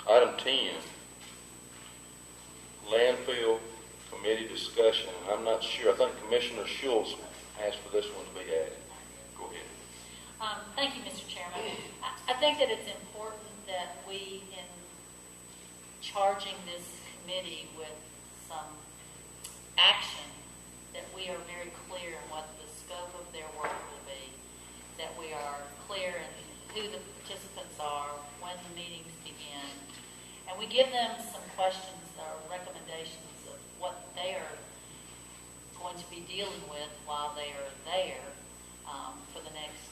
Item 10, Landfill Committee discussion. I'm not sure. I think Commissioner Schultz asked for this one to be added. Go ahead. Thank you, Mr. Chairman. I think that it's important that we, in charging this committee with some action, that we are very clear in what the scope of their work will be, that we are clear in who the participants are, when the meetings begin, and we give them some questions or recommendations of what they are going to be dealing with while they are there for the next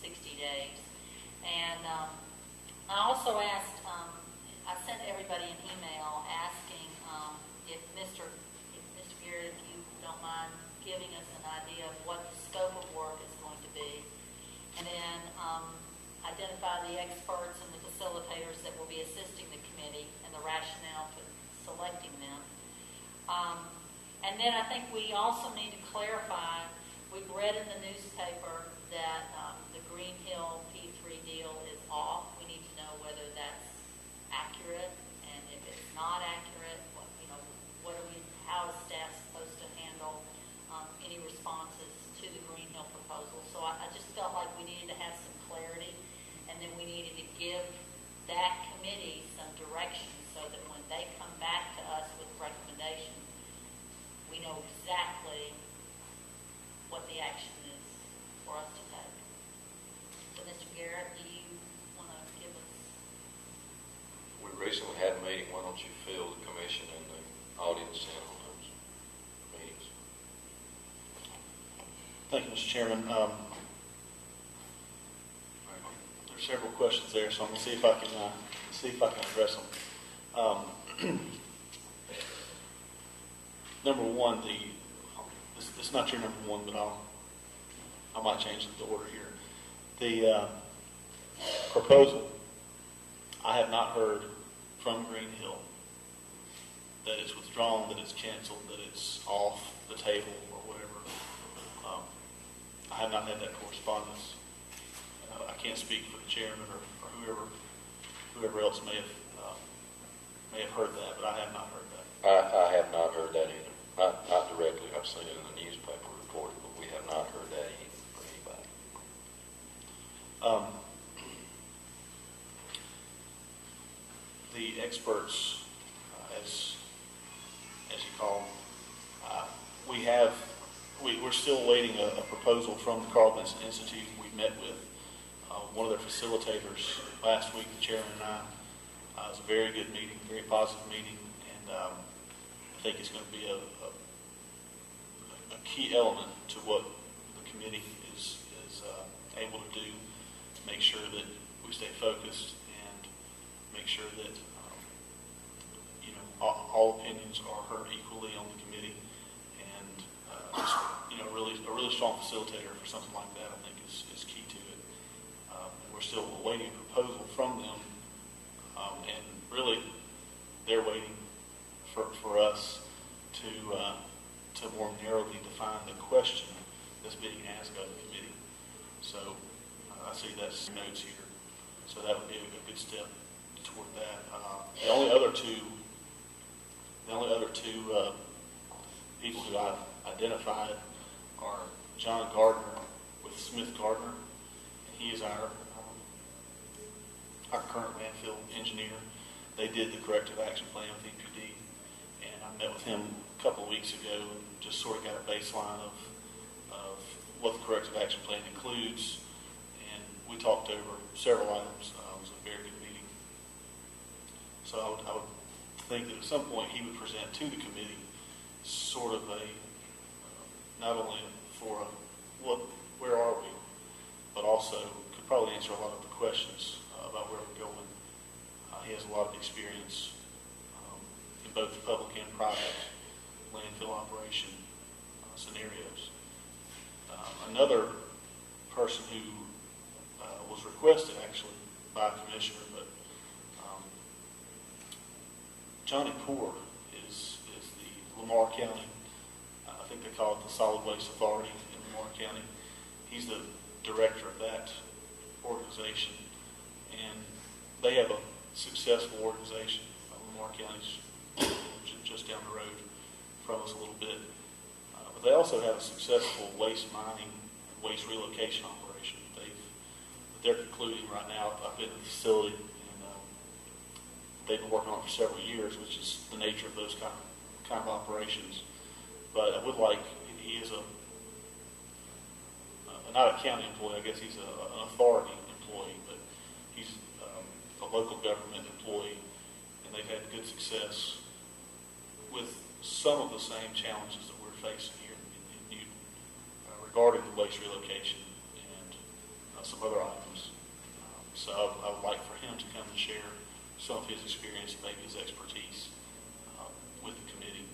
60 days. And I also asked, I sent everybody an email asking if Mr. Garrett, if you don't mind giving us an idea of what the scope of work is going to be, and then identify the experts and the facilitators that will be assisting the committee and the rationale for selecting them. And then I think we also need to clarify, we've read in the newspaper that the Green Hill P3 deal is off. We need to know whether that's accurate, and if it's not accurate, how is staff supposed to handle any responses to the Green Hill proposal. So I just felt like we needed to have some clarity, and then we needed to give that committee some direction so that when they come back to us with recommendations, we know exactly what the action is for us to take. So, Mr. Garrett, do you want to give us? We recently had a meeting. Why don't you fill the commission and the audience in on those meetings? Thank you, Mr. Chairman. There's several questions there, so I'm going to see if I can address them. Number one, it's not your number one, but I might change the order here. The proposal, I have not heard from Green Hill that it's withdrawn, that it's canceled, that it's off the table or whatever. I have not had that correspondence. I can't speak for the chairman or whoever else may have heard that, but I have not heard that. I have not heard that either. Not directly. I've seen it in the newspaper reported, but we have not heard that either from anybody. The experts, as you call them, we're still waiting a proposal from the Carl Benson Institute. We met with one of their facilitators last week, the chairman and I. It was a very good meeting, very positive meeting, and I think it's going to be a key element to what the committee is able to do to make sure that we stay focused and make sure that all opinions are heard equally on the committee, and just a really strong facilitator for something like that, I think is key to it. And we're still awaiting a proposal from them, and really they're waiting for us to more narrowly define the question that's being asked of the committee. So I see that's notes here. So that would be a good step toward that. The only other two people who I've identified are John Gardner with Smith Gardner. He is our current landfill engineer. They did the corrective action plan with EPD, and I met with him a couple of weeks ago and just sort of got a baseline of what the corrective action plan includes, and we talked over several items. It was a very good meeting. So I would think that at some point he would present to the committee sort of not only for where are we, but also could probably answer a lot of the questions about where we're going. He has a lot of experience in both the public and private landfill operation scenarios. Another person who was requested actually by a commissioner, but Johnny Poor is the Lamar County, I think they call it the Solid Waste Authority in Lamar County. He's the director of that organization, and they have a successful organization. Lamar County's just down the road from us a little bit. But they also have a successful waste mining and waste relocation operation. They're concluding right now. I've been in the facility, and they've been working on it for several years, which is the nature of those kind of operations. But I would like, he is not a county employee, I guess he's an authority employee, but he's a local government employee, and they've had good success with some of the same challenges that we're facing here in Newton regarding the waste relocation and some other items. So I would like for him to come and share some of his experience and maybe his expertise with the committee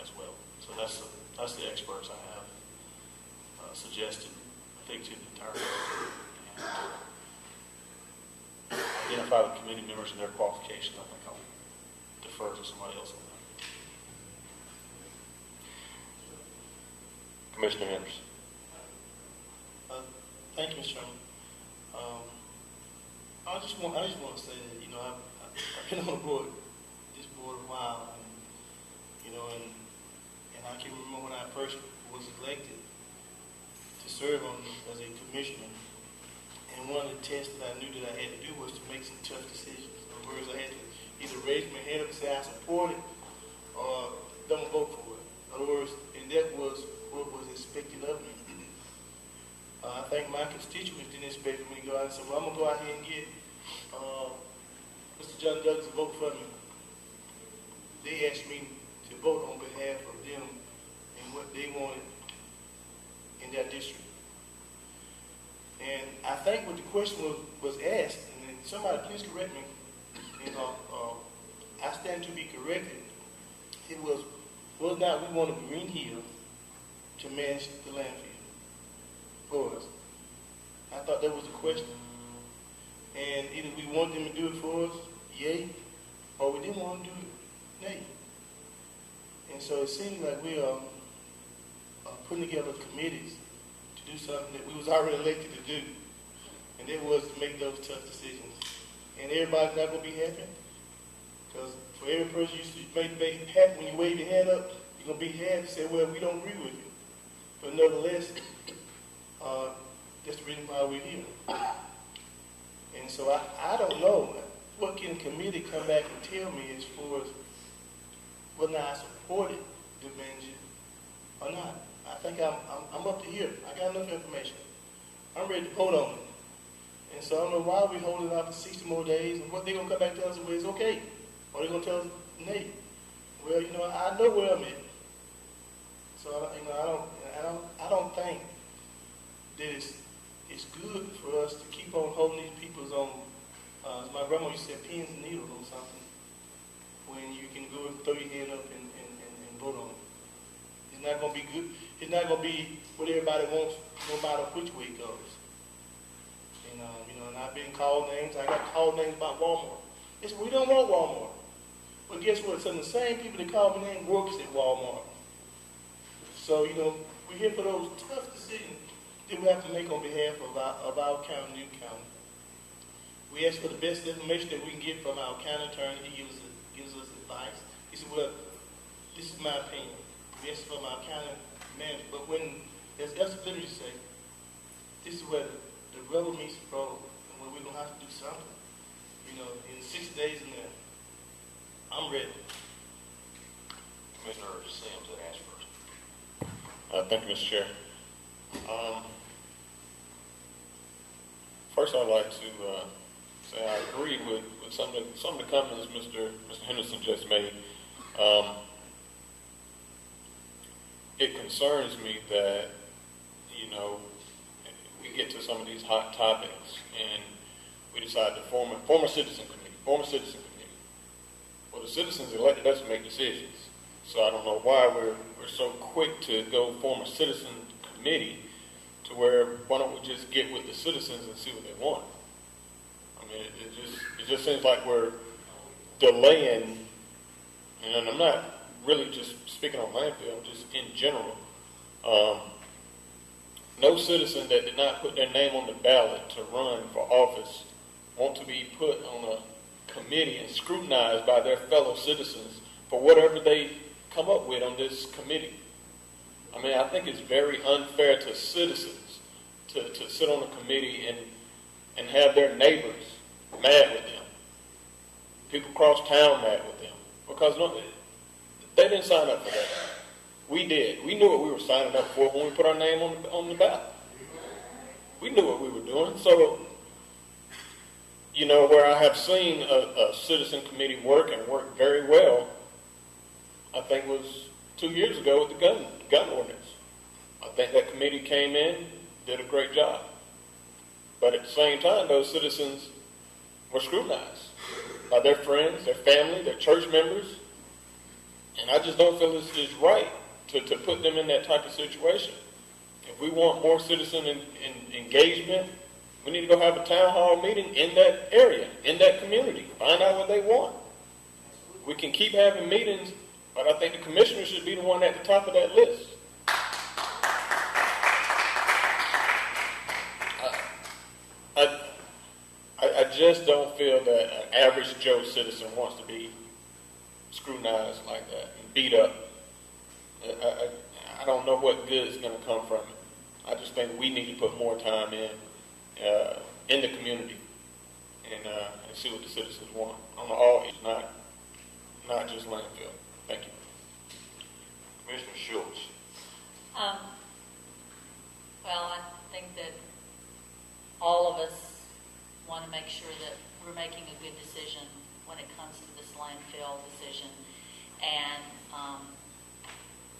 as well. So that's the experts I have suggested, I think, to the entire board. And identify the committee members and their qualifications. I think I'll defer to somebody else on that. Commissioner Henderson. Thank you, Mr. Chairman. I just want to say that, you know, I've been on this board a while, and, you know, and I can remember when I first was elected to serve as a commissioner, and one of the tests that I knew that I had to do was to make some tough decisions. In other words, I had to either raise my hand up and say I support it or don't vote for it. In other words, and that was what was expected of me. I think my constituents didn't expect me to go out and say, well, I'm going to go out here and get Mr. John Douglas to vote for me. They asked me to vote on behalf of them and what they wanted in their district. And I think what the question was asked, and then somebody please correct me, and I stand to be corrected, it was not we wanted Green Hill to manage the landfill for us. I thought that was the question. And either we want them to do it for us, yay, or we didn't want to do it, nay. And so it seems like we are putting together committees to do something that we was already elected to do. And that was to make those tough decisions. And everybody's not going to be happy. Because for every person you make happy when you wave your hand up, you're going to be happy and say, well, we don't agree with you. But nonetheless, that's the reason why we're here. And so I don't know what can the committee come back and tell me as far as whether I supported the venture or not. I think I'm up to here. I got enough information. I'm ready to vote on it. And so I don't know why we're holding it out for 60 more days, and what they're going to come back and tell us is, well, it's okay. Or they're going to tell us, nay. Well, you know, I know where I'm at. So, you know, I don't think that it's good for us to keep on holding these people's on, as my grandma used to say, pins and needles on something, when you can go and throw your hand up and vote on it. It's not going to be good. It's not going to be what everybody wants, no matter which way it goes. And, you know, and I've been called names. I got called names about Walmart. They said, we don't want Walmart. But guess what? Some of the same people that call me name works at Walmart. So, you know, we're here for those tough decisions that we have to make on behalf of our county, Newton County. We ask for the best information that we can get from our county attorney. He gives us advice. He said, well, this is my opinion. We ask from our county manager. But when, as Esther Fleming say, this is where the rubber meets the road, and where we're going to have to do something. You know, in 6 days in there, I'm ready. Commissioner Sims had asked first. Thank you, Mr. Chair. First, I'd like to say I agree with some of the comments Mr. Henderson just made. It concerns me that, you know, we get to some of these hot topics and we decide to form a citizen committee. Well, the citizens elected us to make decisions. So I don't know why we're so quick to go form a citizen committee to where why don't we just get with the citizens and see what they want? I mean, it just seems like we're delaying, and I'm not really just speaking on Landfill, just in general. No citizen that did not put their name on the ballot to run for office want to be put on a committee and scrutinized by their fellow citizens for whatever they come up with on this committee. I mean, I think it's very unfair to citizens to sit on a committee and have their neighbors mad with them. People across town mad with them. Because no, they didn't sign up for that. We did. We knew what we were signing up for when we put our name on the ballot. We knew what we were doing. So, you know, where I have seen a citizen committee work and work very well, I think was 2 years ago with the gun ordinance. I think that committee came in, did a great job. But at the same time, those citizens were scrutinized by their friends, their family, their church members. And I just don't feel it's right to put them in that type of situation. If we want more citizen engagement, we need to go have a town hall meeting in that area, in that community. Find out what they want. We can keep having meetings, but I think the commissioner should be the one at the top of that list. I just don't feel that an average Joe citizen wants to be scrutinized like that and beat up. I don't know what good is going to come from it. I just think we need to put more time in the community and see what the citizens want on all issues, not just landfill. Thank you. Commissioner Schultz. Well, I think that all of us want to make sure that we're making a good decision when it comes to this landfill decision. And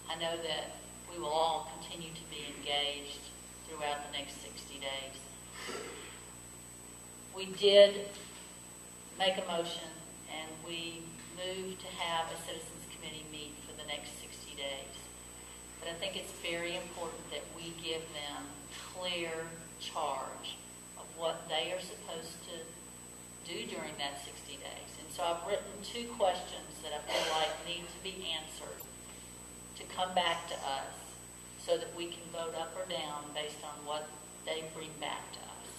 I know that we will all continue to be engaged throughout the next 60 days. We did make a motion and we moved to have a citizens committee meet for the next 60 days. But I think it's very important that we give them clear charge of what they are supposed to do during that 60 days. And so I've written 2 questions that I feel like need to be answered to come back to us so that we can vote up or down based on what they bring back to us.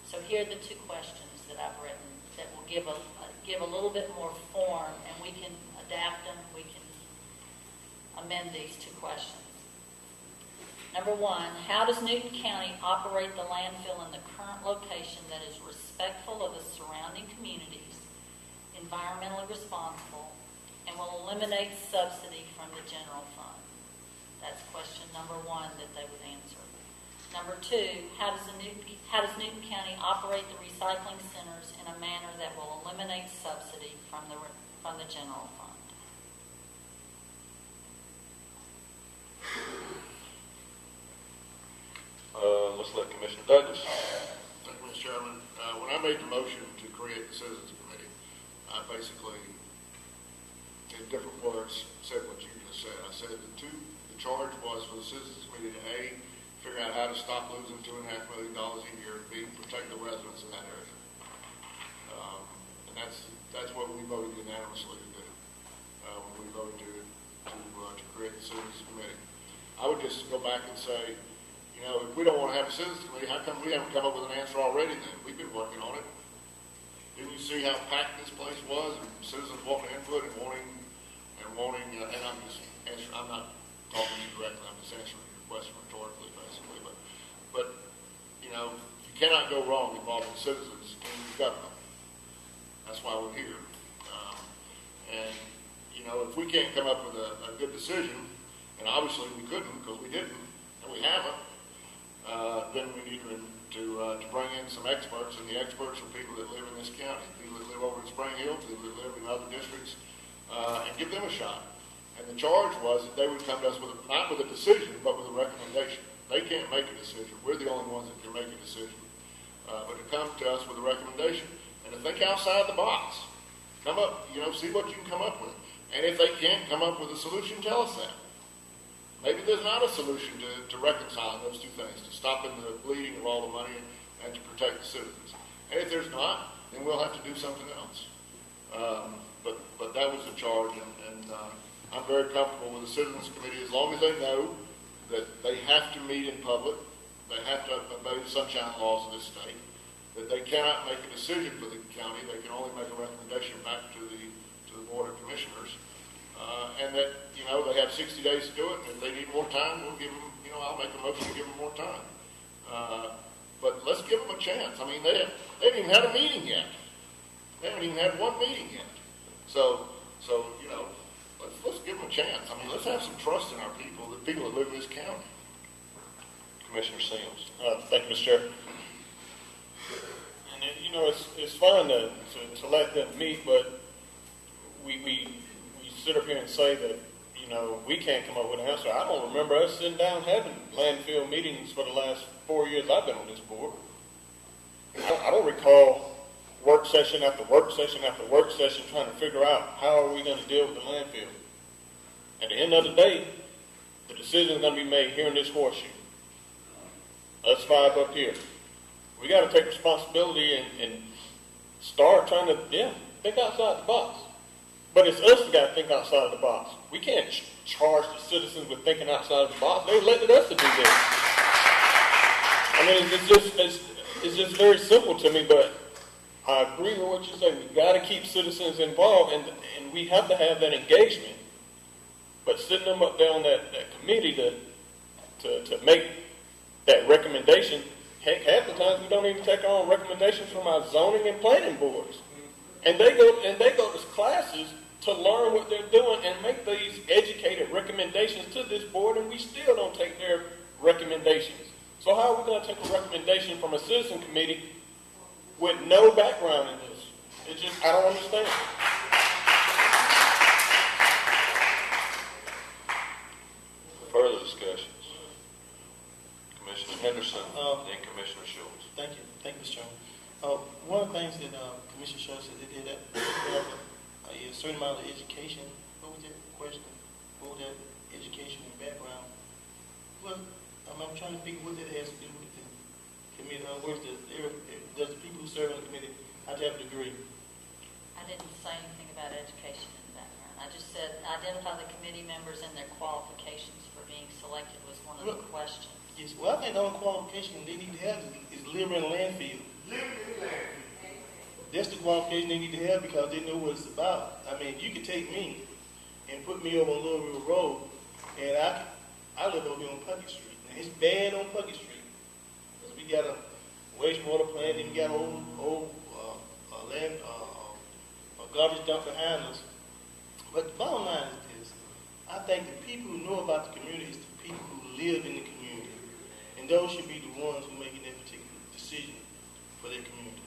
So here are the 2 questions that I've written that will give a little bit more form, and we can adapt them, we can amend these 2 questions. Number 1, how does Newton County operate the landfill in the current location that is respectful of the surrounding communities, environmentally responsible, and will eliminate subsidy from the general fund? That's question number 1 that they would answer. Number 2, how does Newton County operate the recycling centers in a manner that will eliminate subsidy from the general fund? Let's let Commissioner Douglas. Thank you, Mr. Chairman. When I made the motion to create the Citizens Committee, I basically, in different words, said what you just said. I said the charge was for the Citizens Committee to A, figure out how to stop losing $2.5 million a year, and B, protect the residents in that area. And that's what we voted unanimously to do when we voted to create the Citizens Committee. I would just go back and say, you know, if we don't want to have a Citizens Committee, how come we haven't come up with an answer already then? We've been working on it. Didn't you see how packed this place was, and citizens wanting input and wanting, and I'm just answering, I'm not talking to you directly, I'm just answering your question rhetorically, basically, but, you know, you cannot go wrong involving citizens in government. That's why we're here. And, you know, if we can't come up with a good decision, and obviously we couldn't because we didn't, and we haven't, then we need to bring in some experts, and the experts are people that live in this county, people that live over in Spring Hill, people that live in other districts, and give them a shot. And the charge was that they would come to us not with a decision, but with a recommendation. They can't make a decision. We're the only ones that can make a decision. But to come to us with a recommendation and to think outside the box. Come up, you know, see what you can come up with. And if they can't come up with a solution, tell us that. Maybe there's not a solution to reconcile those 2 things, to stopping the bleeding of all the money and to protect the citizens. And if there's not, then we'll have to do something else. But that was the charge, and I'm very comfortable with the Citizens Committee as long as they know that they have to meet in public, they have to obey the sunshine laws of this state, that they cannot make a decision for the county, they can only make a recommendation back to the Board of Commissioners. And that, you know, they have 60 days to do it, and if they need more time, we'll give them, you know, I'll make a motion to give them more time. But let's give them a chance. I mean, they haven't even had a meeting yet. They haven't even had one meeting yet. So you know, let's give them a chance. I mean, let's have some trust in our people, the people that live in this county. Commissioner Sims. Thank you, Mr. Chair. And you know, it's fine to let them meet, but we sit up here and say that, you know, we can't come up with an answer. I don't remember us sitting down having landfill meetings for the last 4 years I've been on this board. I don't recall work session after work session after work session trying to figure out how are we going to deal with the landfill. At the end of the day, the decision is going to be made here in this horseshoe. Us five up here. We got to take responsibility and start trying to, think outside the box. But it's us that got to think outside of the box. We can't charge the citizens with thinking outside of the box. They elected us to do this. I mean, it's just very simple to me, but I agree with what you say. We've got to keep citizens involved, and we have to have that engagement. But sitting them up there on that committee to make that recommendation, heck, half the times we don't even take our own recommendations from our zoning and planning boards. And they go to classes to learn what they're doing and make these educated recommendations to this board, and we still don't take their recommendations. So how are we going to take a recommendation from a citizen committee with no background in this? It's just, I don't understand. Further discussions? Commissioner Henderson, then Commissioner Schultz. Thank you, Mr. Chairman. One of the things that Commissioner Schultz said, they did that, have a certain amount of education. What was that question? What was that education and background? Well, I'm trying to think what that has to do with the committee. Does the people who serve on the committee have to have a degree? I didn't say anything about education and background. I just said identify the committee members and their qualifications for being selected was one of the questions. Yes, well, I think the only qualification they need to have is live in a landfill. That's the qualification they need to have because they know what it's about. I mean, you could take me and put me over on Little River Road, and I live over here on Puckett Street. Now, it's bad on Puckett Street because we got a wastewater plant and we got old garbage dump behind us. But the bottom line is this: I think the people who know about the community is the people who live in the community, and those should be the ones who are making that particular decision for their community.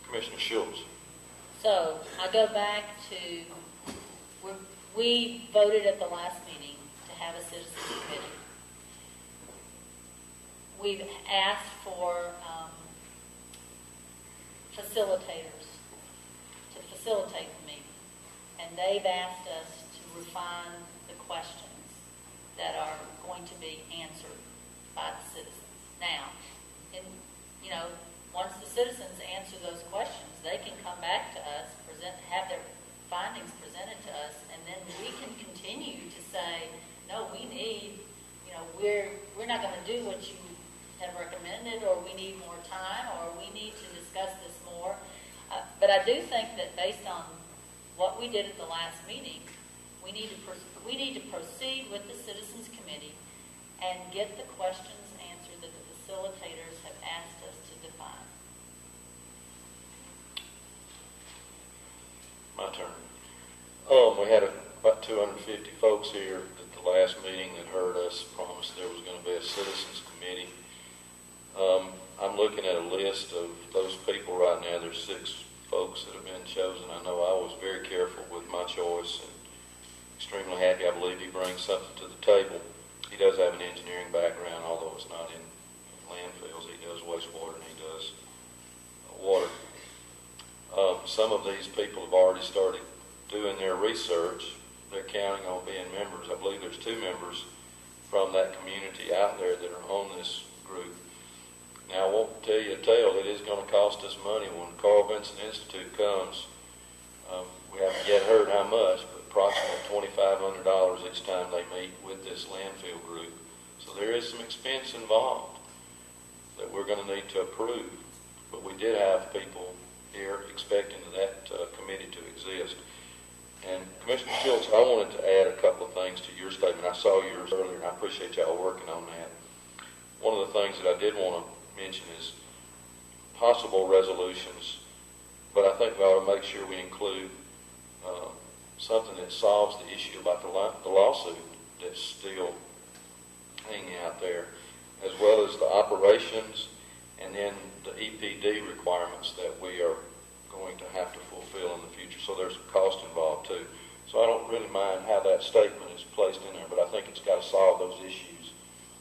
Commissioner Schultz. So I go back to, we voted at the last meeting to have a citizens committee. We've asked for facilitators to facilitate the meeting, and they've asked us to refine the questions that are going to be answered by the citizens. Now, once the citizens answer those questions, they can come back to us, have their findings presented to us, and then we can continue to say, no, we need, we're not going to do what you have recommended, or we need more time, or we need to discuss this more. But I do think that based on what we did at the last meeting, we need to proceed with the Citizens Committee and get the questions answered that the facilitators have asked us to define. My turn. We had about 250 folks here at the last meeting that heard us promise there was going to be a Citizens Committee. I'm looking at a list of those people right now. There's 6 folks that have been chosen. I know I was very careful with my choice and extremely happy. I believe he brings something to the table. He does have an engineering background, although it's not in landfills. He does wastewater and he does water. Some of these people have already started doing their research. They're counting on being members. I believe there's 2 members from that community out there that are on this group. Now, I won't tell you a tale. It is going to cost us money when the Covington Institute comes. We haven't yet heard how much, but approximately $2,500 each time they meet with this landfill group. So there is some expense involved. that we're going to need to approve. But we did have people here expecting that committee to exist. And Commissioner Schultz, I wanted to add a couple of things to your statement. I saw yours earlier, and I appreciate y'all working on that. One of the things that I did want to mention is possible resolutions, but I think we ought to make sure we include something that solves the issue about the lawsuit that's still hanging out there, as well as the operations and then the EPD requirements that we are going to have to fulfill in the future. So there's a cost involved too. So I don't really mind how that statement is placed in there, but I think it's got to solve those issues.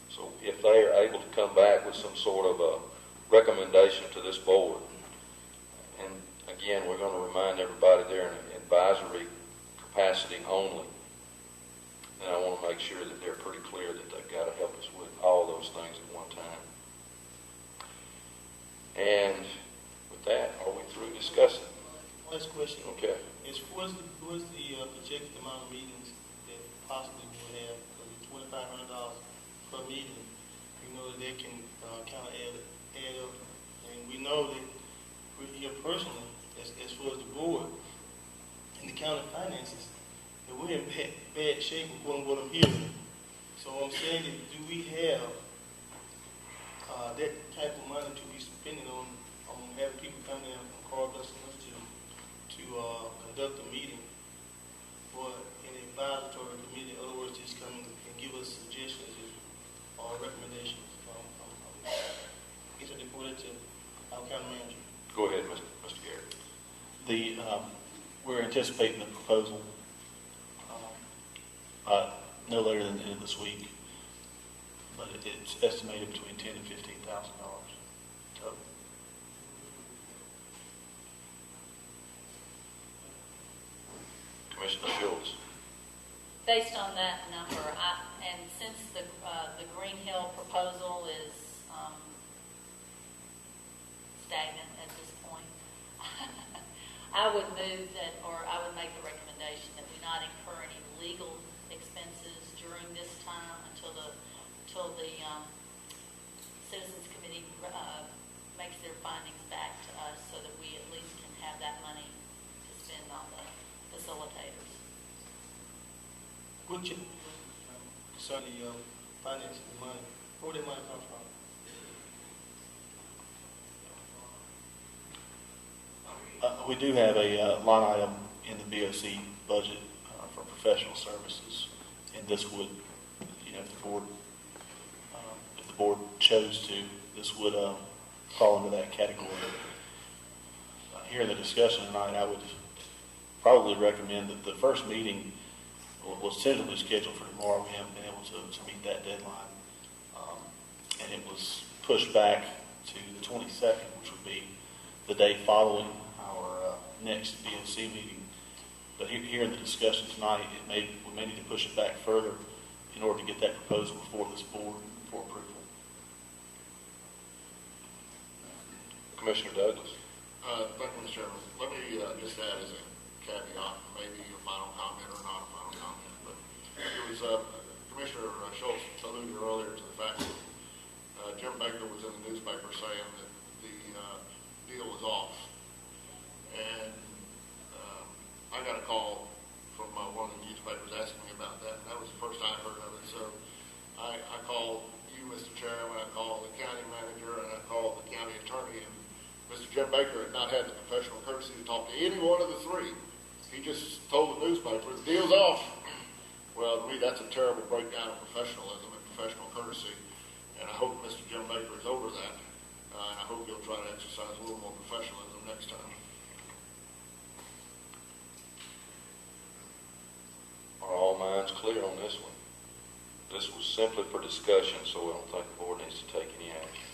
So if they are able to come back with some sort of a recommendation to this board, and again, we're going to remind everybody they're in an advisory capacity only, and I want to make sure that they're pretty clear that they've got to help us with all those things at one time. And with that, are we through discussing? Last question. Okay. What's the projected amount of meetings that possibly we will have? Because $2,500 per meeting, we know that they can kind of add up. And we know that we're here personally, as far as the board and the county finances, that we're in bad shape with what I'm hearing. So I'm saying that do we have that type of money to be spending on having people come down from call us to conduct a meeting for an advisory committee? In other words, just come and give us suggestions or recommendations. Is it reported to our county manager? Go ahead, Mr. Garrett. We're anticipating the proposal no later than the end of this week, but it's estimated between $10,000 and $15,000 total. Commissioner Schultz. Based on that number, and since the Green Hill proposal is stagnant at this point, I would move that, or I would make the recommendation that we not incur any legal expenses during this time until the Citizens Committee makes their findings back to us, so that we at least can have that money to spend on the facilitators. Concerning finances and money, where did money come from? We do have a line item in the BOC budget for professional services, and this would, if the board chose to, this would fall into that category. Here in the discussion tonight, I would probably recommend that the first meeting was tentatively scheduled for tomorrow. We haven't been able to meet that deadline, and it was pushed back to the 22nd, which would be the day following our next BOC meeting. But here in the discussion tonight, we may need to push it back further in order to get that proposal before this board for approval. Commissioner Douglas. Thank you, Mr. Chairman. Let me just add as a caveat, maybe a final comment or not a final comment, but it was Commissioner Schultz alluded earlier to the fact that Jim Baker was in the newspaper saying that the deal was off. And I got a call from one of the newspapers asking me about that, and that was the first I heard of it. So I called you, Mr. Chairman, I called the county manager, and I called the county attorney, and Mr. Jim Baker had not had the professional courtesy to talk to any one of the three. He just told the newspaper, the deal's off. Well, to me, that's a terrible breakdown of professionalism and professional courtesy, and I hope Mr. Jim Baker is over that, and I hope he'll try to exercise a little more professionalism next time. Are all minds clear on this one? This was simply for discussion, so I don't think the board needs to take any action.